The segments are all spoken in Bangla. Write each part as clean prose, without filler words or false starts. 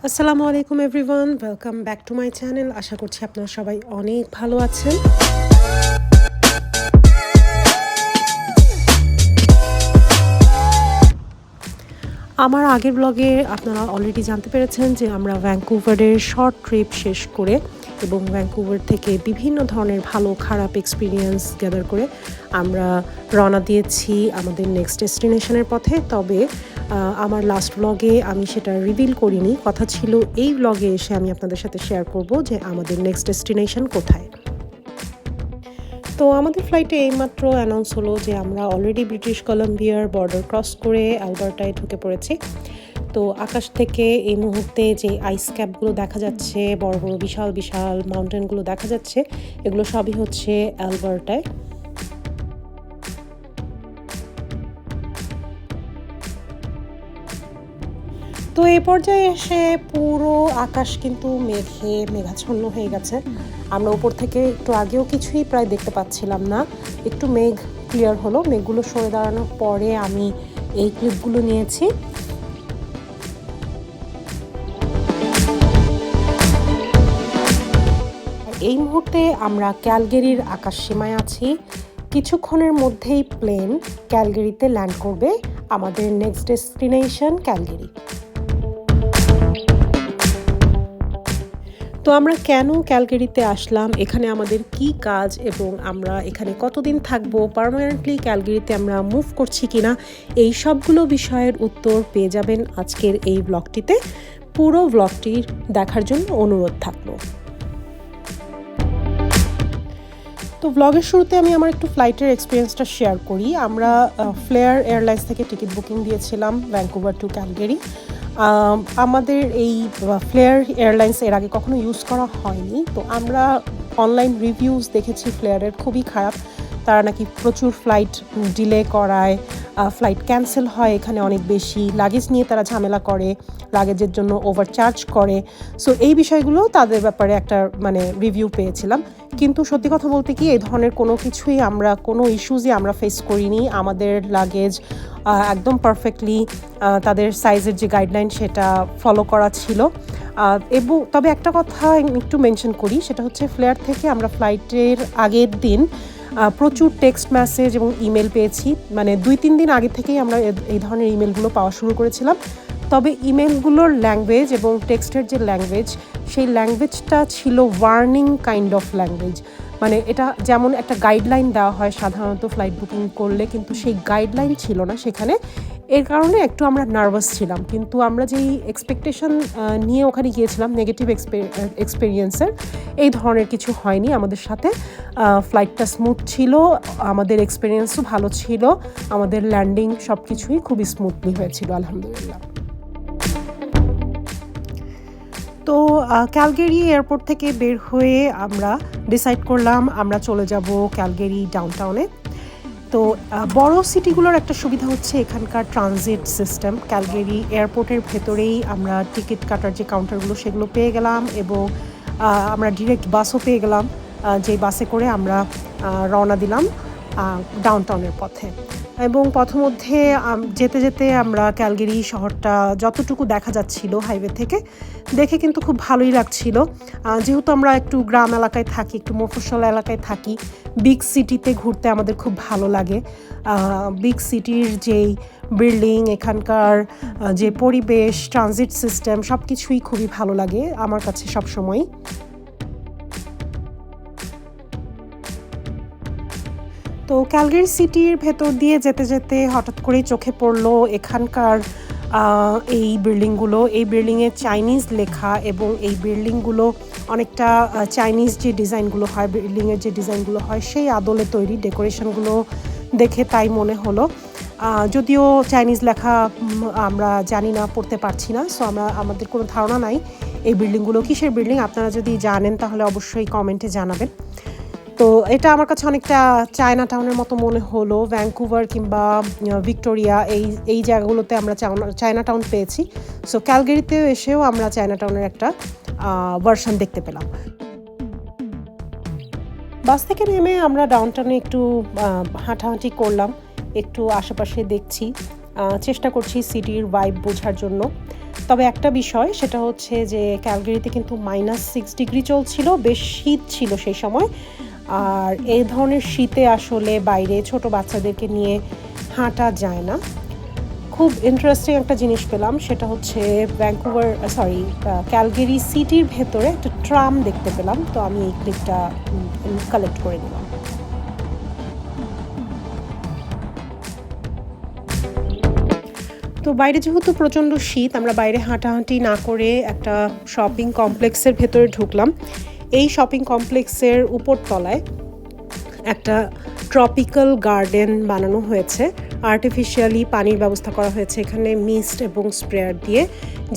আসসালামু আলাইকুম everyone, welcome back to my channel. আশা করছি আপনারা সবাই অনেক ভালো আছেন। আমার আগের ব্লগে আপনারা অলরেডি জানতে পেরেছেন যে আমরা ভ্যাঙ্কুভারের শর্ট ট্রিপ শেষ করে এবং ভ্যাঙ্কুভার থেকে বিভিন্ন ধরনের ভালো খারাপ এক্সপিরিয়েন্স গ্যাদার করে আমরা রওনা দিয়েছি আমাদের নেক্সট ডেস্টিনেশনের পথে। তবে আমার লাস্ট ব্লগে আমি সেটা রিভিল করিনি, কথা ছিল এই ব্লগে এসে আমি আপনাদের সাথে শেয়ার করব যে আমাদের নেক্সট ডেস্টিনেশন কোথায়। তো আমাদের ফ্লাইটে এইমাত্র অ্যানাউন্স হলো যে আমরা অলরেডি ব্রিটিশ কলম্বিয়ার বর্ডার ক্রস করে অ্যালবার্টায় ঢুকে পড়েছি। তো আকাশ থেকে এই মুহূর্তে যে আইস ক্যাপগুলো দেখা যাচ্ছে, বড় বড় বিশাল বিশাল মাউন্টেনগুলো দেখা যাচ্ছে, এগুলো সবই হচ্ছে অ্যালবার্টায়। তো এই পর্যায়ে এসে পুরো আকাশ কিন্তু মেঘাচ্ছন্ন হয়ে গেছে। আমরা উপর থেকে একটু আগেও কিছুই প্রায় দেখতে পাচ্ছিলাম না, একটু মেঘ ক্লিয়ার হলো। মেঘগুলো সরে দাঁড়ানোর পরে আমি এই ক্লিপগুলো নিয়েছি। এই মুহূর্তে আমরা ক্যালগেরির আকাশ সীমায় আছি। কিছুক্ষণের মধ্যেই প্লেন ক্যালগেরিতে ল্যান্ড করবে। আমাদের নেক্সট ডেস্টিনেশন ক্যালগেরি। তো আমরা কেন ক্যালগেরিতে আসলাম, এখানে আমাদের কি কাজ এবং আমরা এখানে কতদিন থাকবো, পার্মানেন্টলি ক্যালগেরিতে আমরা মুভ করছি কিনা, এই সবগুলো বিষয়ের উত্তর পেয়ে যাবেন আজকের এই ব্লগটিতে। পুরো ব্লগটির দেখার জন্য অনুরোধ থাকলো। তো ব্লগের শুরুতে আমি আমার একটু ফ্লাইটের এক্সপিরিয়েন্সটা শেয়ার করি। আমরা ফ্লেয়ার এয়ারলাইন্স থেকে টিকিট বুকিং দিয়েছিলাম ভ্যাঙ্কুভার টু ক্যালগেরি। আমাদের এই ফ্লেয়ার এয়ারলাইন্স এর আগে কখনো ইউজ করা হয়নি। তো আমরা অনলাইন রিভিউজ দেখেছি ফ্লেয়ারের খুবই খারাপ। তারা নাকি প্রচুর ফ্লাইট ডিলে করায়, ফ্লাইট ক্যান্সেল হয় এখানে অনেক বেশি, লাগেজ নিয়ে তারা ঝামেলা করে, লাগেজের জন্য ওভারচার্জ করে। সো এই বিষয়গুলো তাদের ব্যাপারে একটা রিভিউ পেয়েছিলাম। কিন্তু সত্যি কথা বলতে কি, এই ধরনের কোনো ইস্যুজই আমরা ফেস করিনি। আমাদের লাগেজ একদম পারফেক্টলি তাদের সাইজের যে গাইডলাইন সেটা ফলো করা ছিল। এবং তবে একটা কথা একটু মেনশন করি, সেটা হচ্ছে ফ্লেয়ার থেকে আমরা ফ্লাইটের আগের দিন প্রচুর টেক্সট মেসেজ এবং ইমেল পেয়েছি। 2-3 দিন আগে থেকেই আমরা এই ধরনের ইমেলগুলো পাওয়া শুরু করেছিলাম। তবে ইমেলগুলোর ল্যাঙ্গুয়েজ এবং টেক্সটের যে ল্যাঙ্গুয়েজ, সেই ল্যাঙ্গুয়েজটা ছিল ওয়ার্নিং কাইন্ড অফ ল্যাঙ্গুয়েজ। এটা যেমন একটা গাইডলাইন দেওয়া হয় সাধারণত ফ্লাইট বুকিং করলে, কিন্তু সেই গাইডলাইন ছিল না সেখানে। এর কারণে একটু আমরা নার্ভাস ছিলাম। কিন্তু আমরা যেই এক্সপেকটেশন নিয়ে ওখানে গিয়েছিলাম, নেগেটিভ এক্সপেরিয়েন্সের, এই ধরনের কিছু হয়নি আমাদের সাথে। ফ্লাইটটা স্মুথ ছিল, আমাদের এক্সপেরিয়েন্সও ভালো ছিল, আমাদের ল্যান্ডিং সব কিছুই খুবই স্মুথলি হয়েছিল আলহামদুলিল্লাহ। তো ক্যালগেরি এয়ারপোর্ট থেকে বের হয়ে আমরা ডিসাইড করলাম আমরা চলে যাব ক্যালগেরি ডাউনটাউনে। তো বড় সিটিগুলোর একটা সুবিধা হচ্ছে এখানকার ট্রানজিট সিস্টেম। ক্যালগেরি এয়ারপোর্টের ভেতরেই আমরা টিকিট কাটার যে কাউন্টারগুলো সেগুলো পেয়ে গেলাম এবং আমরা ডিরেক্ট বাসও পেয়ে গেলাম, যে বাসে করে আমরা রওনা দিলাম ডাউনটাউনের পথে। এবং পথমধ্যে যেতে যেতে আমরা ক্যালগেরি শহরটা যতটুকু দেখা যাচ্ছিল হাইওয়ে থেকে, দেখে কিন্তু খুব ভালোই লাগছিল। যেহেতু আমরা একটু গ্রাম এলাকায় থাকি, একটু মফস্বল এলাকায় থাকি, বিগ সিটিতে ঘুরতে আমাদের খুব ভালো লাগে। বিগ সিটির যেই বিল্ডিং, এখানকার যে পরিবেশ, ট্রানজিট সিস্টেম, সব কিছুই খুবই ভালো লাগে আমার কাছে সবসময়। তো ক্যালগেরি সিটির ভেতর দিয়ে যেতে যেতে হঠাৎ করেই চোখে পড়লো এখানকার এই বিল্ডিংগুলো। এই বিল্ডিংয়ে চাইনিজ লেখা এবং এই বিল্ডিংগুলো অনেকটা চাইনিজ যে ডিজাইনগুলো হয়, বিল্ডিংয়ের যে ডিজাইনগুলো হয় সেই আদলে তৈরি। ডেকোরেশনগুলো দেখে তাই মনে হলো। যদিও চাইনিজ লেখা আমরা জানি না, পড়তে পারছি না, সো আমাদের কোনো ধারণা নাই এই বিল্ডিংগুলো কিসের বিল্ডিং। আপনারা যদি জানেন তাহলে অবশ্যই কমেন্টে জানাবেন। তো এটা আমার কাছে অনেকটা চায়না টাউনের মতো মনে হলো। ভ্যাঙ্কুভার কিংবা ভিক্টোরিয়া এই জায়গাগুলোতে আমরা চায়না টাউন পেয়েছি। সো ক্যালগেরিতেও এসেও আমরা চায়না টাউনের একটা ভার্সন দেখতে পেলাম। বাস থেকে নেমে আমরা ডাউনটাউনে একটু হাঁটাহাঁটি করলাম, একটু আশেপাশে দেখছি। চেষ্টা করছি সিটির ভাইব বোঝার জন্য। তবে একটা বিষয় সেটা হচ্ছে যে ক্যালগারিতে কিন্তু -6 ডিগ্রি চলছিল, বেশ শীত ছিল সেই সময়। আর এই ধরনের শীতে আসলে বাইরে ছোট বাচ্চাদেরকে নিয়ে হাঁটা যায় না। খুব ইন্টারেস্টিং একটা জিনিস পেলাম, সেটা হচ্ছে ক্যালগেরি সিটির ভেতরে একটা ট্রাম দেখতে পেলাম। তো আমি এই ক্লিপটা কালেক্ট করে নিলাম। তো বাইরে যেহেতু প্রচণ্ড শীত, আমরা বাইরে হাঁটাহাঁটি না করে একটা শপিং কমপ্লেক্সের ভেতরে ঢুকলাম। এই শপিং কমপ্লেক্সের উপরতলায় একটা ট্রপিক্যাল গার্ডেন বানানো হয়েছে, আর্টিফিশিয়ালি পানির ব্যবস্থা করা হয়েছে এখানে মিস্ট এবং স্প্রেয়ার দিয়ে।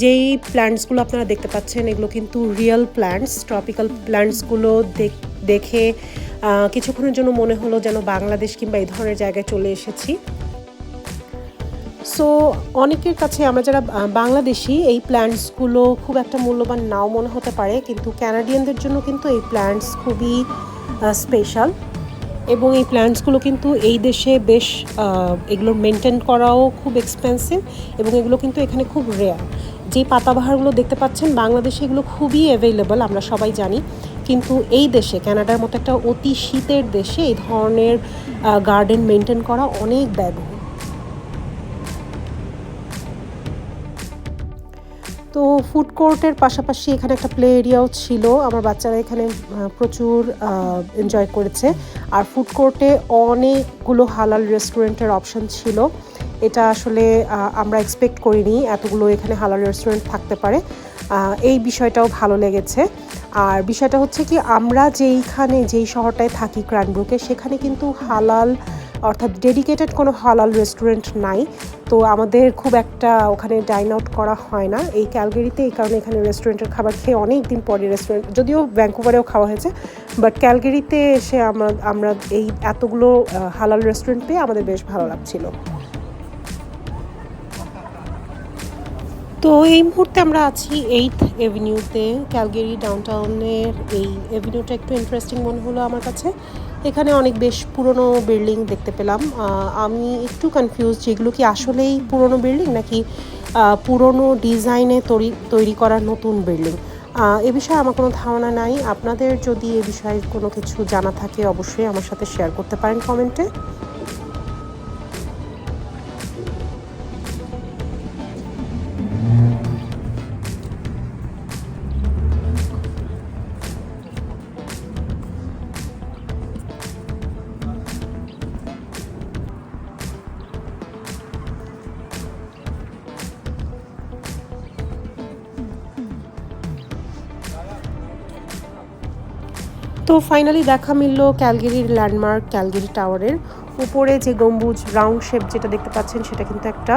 যেই প্ল্যান্টসগুলো আপনারা দেখতে পাচ্ছেন এগুলো কিন্তু রিয়েল প্ল্যান্টস। ট্রপিক্যাল প্ল্যান্টসগুলো দেখে কিছুক্ষণের জন্য মনে হলো যেন বাংলাদেশ কিংবা এই ধরনের জায়গায় চলে এসেছি। সো অনেকের কাছে আমরা যারা বাংলাদেশি এই প্ল্যান্টসগুলো খুব একটা মূল্যবান নাও মনে হতে পারে, কিন্তু ক্যানাডিয়ানদের জন্য কিন্তু এই প্ল্যান্টস খুবই স্পেশাল। এবং এই প্ল্যান্টসগুলো কিন্তু এই দেশে বেশ এগুলোর মেনটেন করাও খুব এক্সপেন্সিভ, এবং এগুলো কিন্তু এখানে খুব রেয়ার। যে পাতাবাহারগুলো দেখতে পাচ্ছেন বাংলাদেশে এগুলো খুবই অ্যাভেলেবল, আমরা সবাই জানি। কিন্তু এই দেশে, কানাডার মতো একটা অতি শীতের দেশে এই ধরনের গার্ডেন মেনটেন করা অনেক ব্যয়বহুল। তো ফুড কোর্টের পাশাপাশি এখানে একটা প্লে এরিয়াও ছিল, আমার বাচ্চারা এখানে প্রচুর এনজয় করেছে। আর ফুড কোর্টে অনেকগুলো হালাল রেস্টুরেন্টের অপশন ছিল। এটা আসলে আমরা এক্সপেক্ট করিনি এতগুলো এখানে হালাল রেস্টুরেন্ট থাকতে পারে। এই বিষয়টাও ভালো লেগেছে। আর বিষয়টা হচ্ছে কি, আমরা যেই শহরটায় থাকি ক্র্যানব্রুকে, সেখানে কিন্তু হালাল অর্থাৎ ডেডিকেটেড কোনো হালাল রেস্টুরেন্ট নাই। তো আমাদের খুব একটা ওখানে ডাইন আউট করা হয় না এই ক্যালগেরিতে। এই কারণে এখানে রেস্টুরেন্টের খাবার খেয়ে অনেক দিন পরে, রেস্টুরেন্ট যদিও ভ্যাঙ্কুভারেও খাওয়া হয়েছে, বাট ক্যালগেরিতে এসে আমরা এই এতগুলো হালাল রেস্টুরেন্ট পেয়ে আমাদের বেশ ভালো লাগছিল। তো এই মুহূর্তে আমরা আছি 8th এভিনিউতে, ক্যালগেরি ডাউনটাউনের। এই এভিনিউটা একটু ইন্টারেস্টিং মনে হলো আমার কাছে। এখানে অনেক বেশ পুরনো বিল্ডিং দেখতে পেলাম। আমি একটু কনফিউজ যে এগুলো কি আসলেই পুরনো বিল্ডিং নাকি পুরনো ডিজাইনে তৈরি করা নতুন বিল্ডিং। এ বিষয়ে আমার কোনো ধারণা নাই। আপনাদের যদি এ বিষয়ে কোনো কিছু জানা থাকে অবশ্যই আমার সাথে শেয়ার করতে পারেন কমেন্টে। তো ফাইনালি দেখা মিলল ক্যালগেরির ল্যান্ডমার্ক ক্যালগেরি টাওয়ারের উপরে যে গম্বুজ রাউন্ড শেপ যেটা দেখতে পাচ্ছেন, সেটা কিন্তু একটা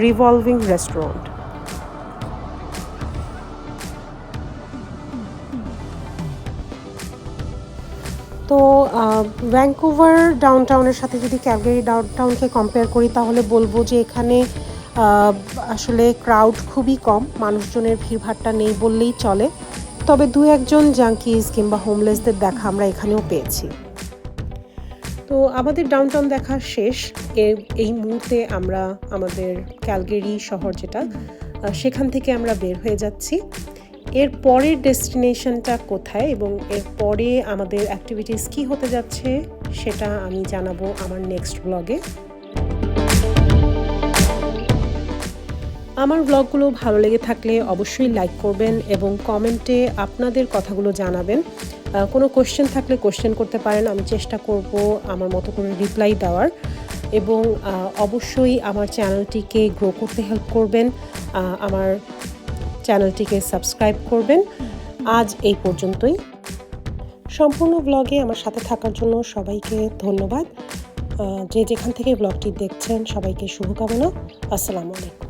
রিভলভিং রেস্টুরেন্ট। তো ভ্যাঙ্কুভার ডাউনটাউনের সাথে যদি ক্যালগেরি ডাউনটাউনকে কম্পেয়ার করি তাহলে বলবো যে এখানে আসলে ক্রাউড খুবই কম, মানুষজনের ভিড়ভাট্টা নেই বললেই চলে। তবে দু একজন জাঙ্কিজ কিংবা হোমলেসদের দেখা আমরা এখানেও পেয়েছি। তো আমাদের ডাউনটাউন দেখা শেষ। এই মুহূর্তে আমরা আমাদের ক্যালগেরি শহর যেটা, সেখান থেকে আমরা বের হয়ে যাচ্ছি। এর পরের ডেস্টিনেশনটা কোথায় এবং এর পরে আমাদের অ্যাক্টিভিটিস কী হতে যাচ্ছে সেটা আমি জানাবো আমার নেক্সট ব্লগে। আমার ব্লগগুলো ভালো লেগে থাকলে অবশ্যই লাইক করবেন এবং কমেন্টে আপনাদের কথাগুলো জানাবেন। কোনো কোশ্চেন থাকলে কোশ্চেন করতে পারেন, আমি চেষ্টা করব আমার মতো করে রিপ্লাই দেওয়ার। এবং অবশ্যই আমার চ্যানেলটিকে গ্রো করতে হেল্প করবেন, আমার চ্যানেলটিকে সাবস্ক্রাইব করবেন। আজ এই পর্যন্তই। সম্পূর্ণ ব্লগে আমার সাথে থাকার জন্য সবাইকে ধন্যবাদ। যে যেখান থেকে ব্লগটি দেখছেন সবাইকে শুভকামনা। আসসালামু আলাইকুম।